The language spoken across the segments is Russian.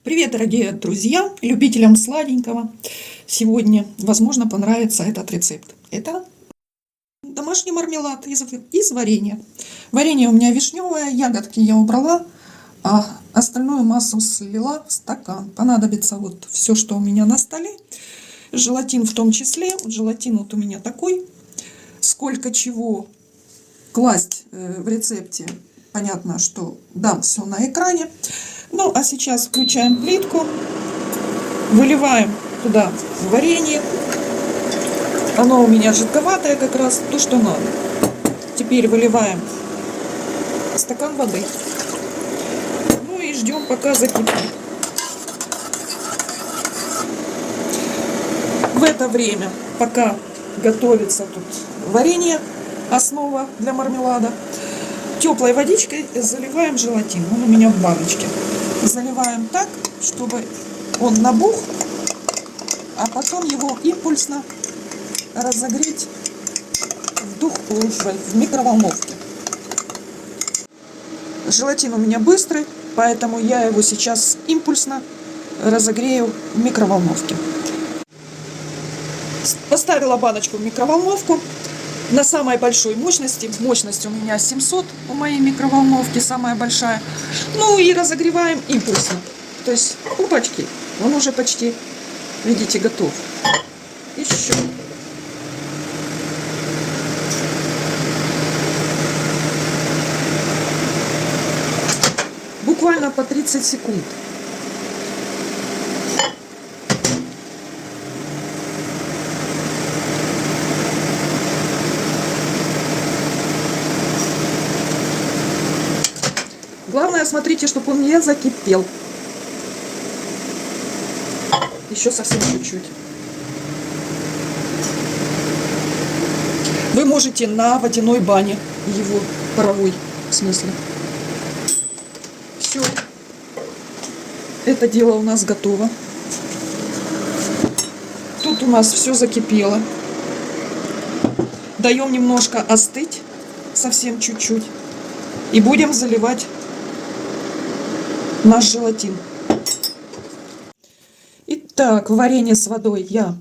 Привет, дорогие друзья, любителям сладенького. Сегодня, возможно, понравится этот рецепт. Это домашний мармелад из варенья. Варенье у меня вишневое, ягодки я убрала, а остальную массу слила в стакан. Понадобится вот все, что у меня на столе. Желатин в том числе. Желатин вот у меня такой. Сколько чего класть в рецепте, понятно, что дам все на экране. Ну, а сейчас включаем плитку, выливаем туда варенье. Оно у меня жидковатое, как раз то, что надо. Теперь выливаем стакан воды. Ну и ждем, пока закипит. В это время, пока готовится тут варенье, основа для мармелада, теплой водичкой заливаем желатин. Он у меня в баночке. Заливаем так, чтобы он набух, а потом его импульсно разогреть в микроволновке. Желатин у меня быстрый, поэтому я его сейчас импульсно разогрею в микроволновке. Поставила баночку в микроволновку на самой большой мощности. Мощность у меня 700 у моей микроволновки, самая большая. Ну и разогреваем импульсно. То есть, опачки, он уже почти, видите, готов. Еще. Буквально по 30 секунд. Главное, смотрите, чтобы он не закипел. Еще совсем чуть-чуть. Вы можете на водяной бане его, паровой, в смысле. Все. Это дело у нас готово. Тут у нас все закипело. Даем немножко остыть, совсем чуть-чуть. И будем заливать наш желатин. Итак, в варенье с водой я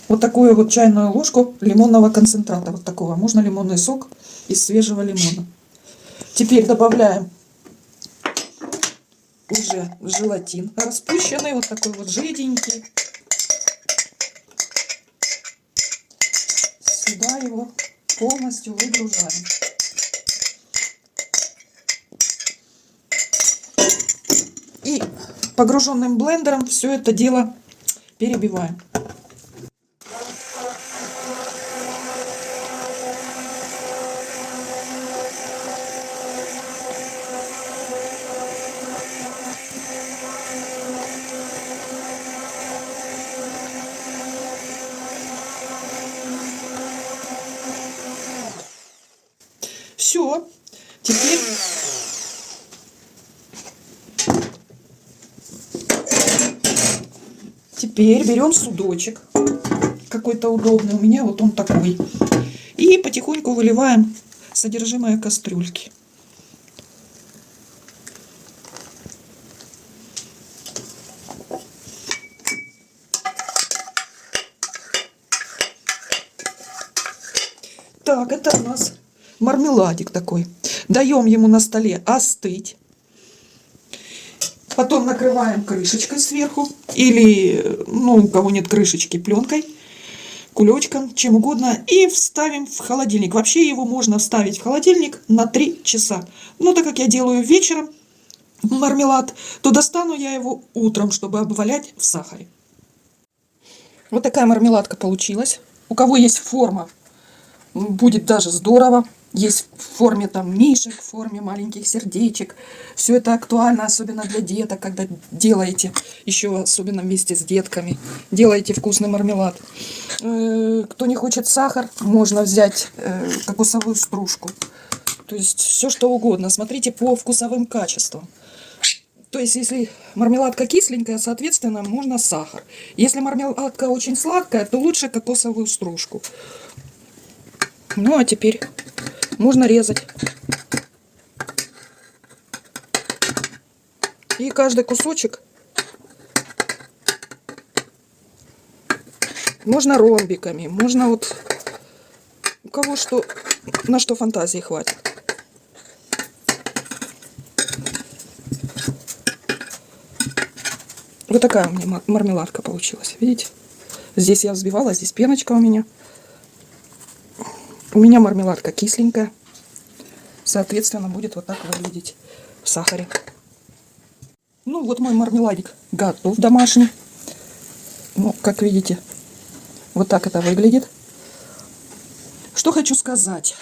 вот такую вот чайную ложку лимонного концентрата. Вот такого. Можно лимонный сок из свежего лимона. Теперь добавляем уже желатин распущенный. Вот такой вот жиденький. Сюда его полностью выгружаем. И погруженным блендером все это дело перебиваем. Все. Теперь берем судочек, какой-то удобный, у меня вот он такой, и потихоньку выливаем содержимое кастрюльки. Так, это у нас мармеладик такой. Даем ему на столе остыть. Потом накрываем крышечкой сверху. Или, ну, у кого нет крышечки, пленкой, кулечком, чем угодно. И вставим в холодильник. Вообще его можно вставить в холодильник на 3 часа. Но так как я делаю вечером мармелад, то достану я его утром, чтобы обвалять в сахаре. Вот такая мармеладка получилась. У кого есть форма, будет даже здорово. Есть в форме там мишек, в форме маленьких сердечек. Все это актуально, особенно для деток, когда делаете, еще особенно вместе с детками, делаете вкусный мармелад. Кто не хочет сахар, можно взять кокосовую стружку. То есть все что угодно. Смотрите по вкусовым качествам. То есть если мармеладка кисленькая, соответственно, можно сахар. Если мармеладка очень сладкая, то лучше кокосовую стружку. Ну, а теперь можно резать. И каждый кусочек можно ромбиками, можно вот у кого что, на что фантазии хватит. Вот такая у меня мармеладка получилась, видите? Здесь я взбивала, здесь пеночка у меня. У меня мармеладка кисленькая. Соответственно, будет вот так выглядеть в сахаре. Ну, вот мой мармеладик готов домашний. Ну, как видите, вот так это выглядит. Что хочу сказать.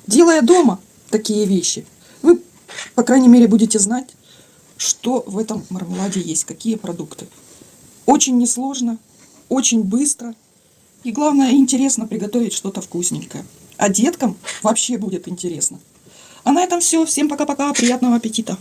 Делая дома такие вещи, вы, по крайней мере, будете знать, что в этом мармеладе есть, какие продукты. Очень несложно, очень быстро. И главное, интересно приготовить что-то вкусненькое. А деткам вообще будет интересно. А на этом все. Всем пока-пока. Приятного аппетита.